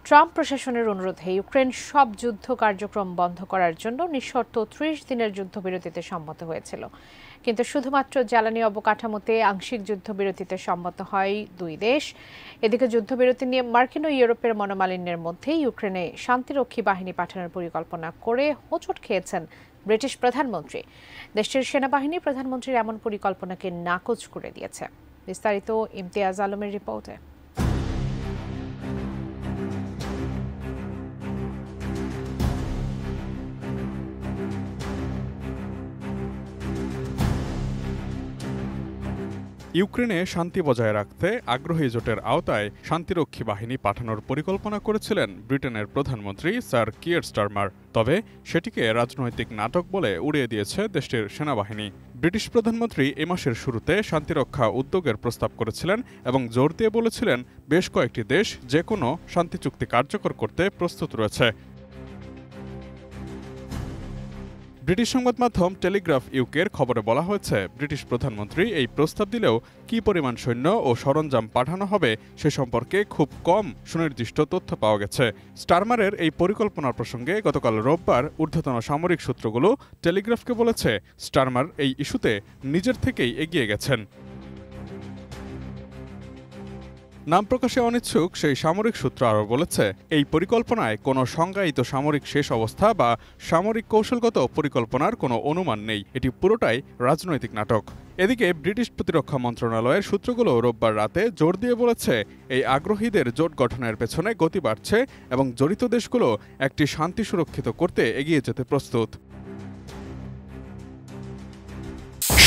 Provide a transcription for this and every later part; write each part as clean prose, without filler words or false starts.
Trump প্রশাসনের অনুরোধে Ukraine সব যুদ্ধ কার্যক্রম বন্ধ করার জন্য নিঃশর্ত ৩০ দিনের যুদ্ধবিরতিতে সম্মত হয়েছিল, কিন্তু শুধুমাত্র জ্বালানি অবকাঠামোতে আংশিক যুদ্ধবিরতিতে সম্মত হয় দুই দেশ। এদিকে যুদ্ধবিরতি নিয়ে মার্কিন ও ইউরোপের মনোমালিন্যের মধ্যে ইউক্রেনে শান্তিরক্ষী বাহিনী পাঠানোর পরিকল্পনা করে হোঁচট খেয়েছেন ব্রিটিশ প্রধানমন্ত্রী। দেশটির সেনাবাহিনী প্রধানমন্ত্রীর এমন পরিকল্পনাকে নাকচ করে দিয়েছে। বিস্তারিত ইমতিয়াজ আলমের রিপোর্টে। ইউক্রেনে শান্তি বজায় রাখতে আগ্রহী জোটের আওতায় শান্তিরক্ষী বাহিনী পাঠানোর পরিকল্পনা করেছিলেন ব্রিটেনের প্রধানমন্ত্রী স্যার কিয়ার স্টারমার। তবে সেটিকে রাজনৈতিক নাটক বলে উড়িয়ে দিয়েছে দেশটির সেনাবাহিনী। ব্রিটিশ প্রধানমন্ত্রী এ মাসের শুরুতে শান্তিরক্ষা উদ্যোগের প্রস্তাব করেছিলেন এবং জোর দিয়ে বলেছিলেন বেশ কয়েকটি দেশ যে কোনো শান্তি চুক্তি কার্যকর করতে প্রস্তুত রয়েছে। ব্রিটিশ সংবাদ মাধ্যম টেলিগ্রাফ ইউকের খবরে বলা হয়েছে, ব্রিটিশ প্রধানমন্ত্রী এই প্রস্তাব দিলেও কী পরিমাণ সৈন্য ও সরঞ্জাম পাঠানো হবে সে সম্পর্কে খুব কম সুনির্দিষ্ট তথ্য পাওয়া গেছে। স্টারমারের এই পরিকল্পনার প্রসঙ্গে গতকাল রোববার ঊর্ধ্বতন সামরিক সূত্রগুলো টেলিগ্রাফকে বলেছে, স্টারমার এই ইস্যুতে নিজের থেকেই এগিয়ে গেছেন। নাম প্রকাশে অনিচ্ছুক সেই সামরিক সূত্র আরও বলেছে, এই পরিকল্পনায় কোনো সংজ্ঞায়িত সামরিক শেষ অবস্থা বা সামরিক কৌশলগত পরিকল্পনার কোনো অনুমান নেই। এটি পুরোটাই রাজনৈতিক নাটক। এদিকে ব্রিটিশ প্রতিরক্ষা মন্ত্রণালয়ের সূত্রগুলো রোববার রাতে জোর দিয়ে বলেছে, এই আগ্রহীদের জোট গঠনের পেছনে গতি বাড়ছে এবং জড়িত দেশগুলো একটি শান্তি সুরক্ষিত করতে এগিয়ে যেতে প্রস্তুত।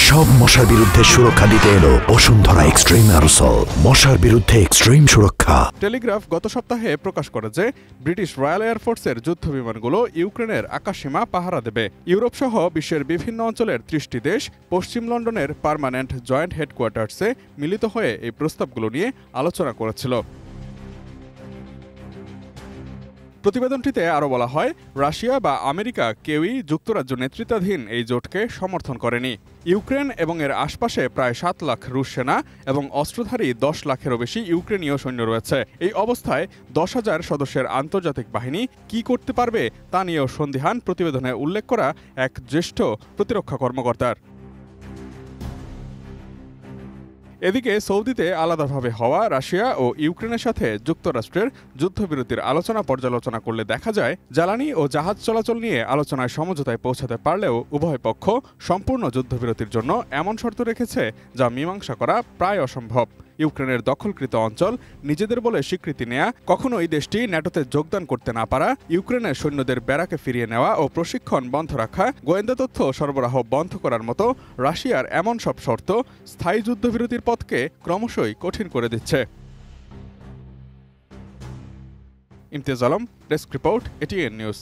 সব মশার বিরুদ্ধে সুরক্ষা দিতে এলো বসুন্ধরা এক্সট্রিম অ্যারোসল, মশার বিরুদ্ধে এক্সট্রিম সুরক্ষা। টেলিগ্রাফ গত সপ্তাহে প্রকাশ করে যে ব্রিটিশ রয়্যাল এয়ারফোর্সের যুদ্ধ বিমানগুলো ইউক্রেনের আকাশসীমা পাহারা দেবে। ইউরোপ সহ বিশ্বের বিভিন্ন অঞ্চলের ৩০টি দেশ পশ্চিম লন্ডনের পার্মানেন্ট জয়েন্ট হেডকোয়ার্টার্সে মিলিত হয়ে এই প্রস্তাবগুলো নিয়ে আলোচনা করেছিল। প্রতিবেদনটিতে আরও বলা হয়, রাশিয়া বা আমেরিকা কেউই যুক্তরাজ্য নেতৃত্বাধীন এই জোটকে সমর্থন করেনি। ইউক্রেন এবং এর আশপাশে প্রায় ৭ লাখ রুশ সেনা এবং অস্ত্রধারী ১০ লাখেরও বেশি ইউক্রেনীয় সৈন্য রয়েছে। এই অবস্থায় ১০,০০০ সদস্যের আন্তর্জাতিক বাহিনী কি করতে পারবে তা নিয়েও সন্দিহান প্রতিবেদনে উল্লেখ করা এক জ্যেষ্ঠ প্রতিরক্ষা কর্মকর্তার। এদিকে সৌদিতে আলাদাভাবে হওয়া রাশিয়া ও ইউক্রেনের সাথে যুক্তরাষ্ট্রের যুদ্ধবিরতির আলোচনা পর্যালোচনা করলে দেখা যায়, জ্বালানি ও জাহাজ চলাচল নিয়ে আলোচনায় সমঝোতায় পৌঁছাতে পারলেও উভয় পক্ষ সম্পূর্ণ যুদ্ধবিরতির জন্য এমন শর্ত রেখেছে যা মীমাংসা করা প্রায় অসম্ভব। ইউক্রেনের দখলকৃত অঞ্চল নিজেদের বলে স্বীকৃতি নেয়া, কখনোই দেশটি ন্যাটোতে যোগদান করতে না পারা, ইউক্রেনের সৈন্যদের ব্যারাকে ফিরিয়ে নেওয়া ও প্রশিক্ষণ বন্ধ রাখা, গোয়েন্দা তথ্য সরবরাহ বন্ধ করার মতো রাশিয়ার এমন সব শর্ত স্থায়ী যুদ্ধবিরতির পথকে ক্রমশই কঠিন করে দিচ্ছে। Imtiaz Alam, desk report, ATN news.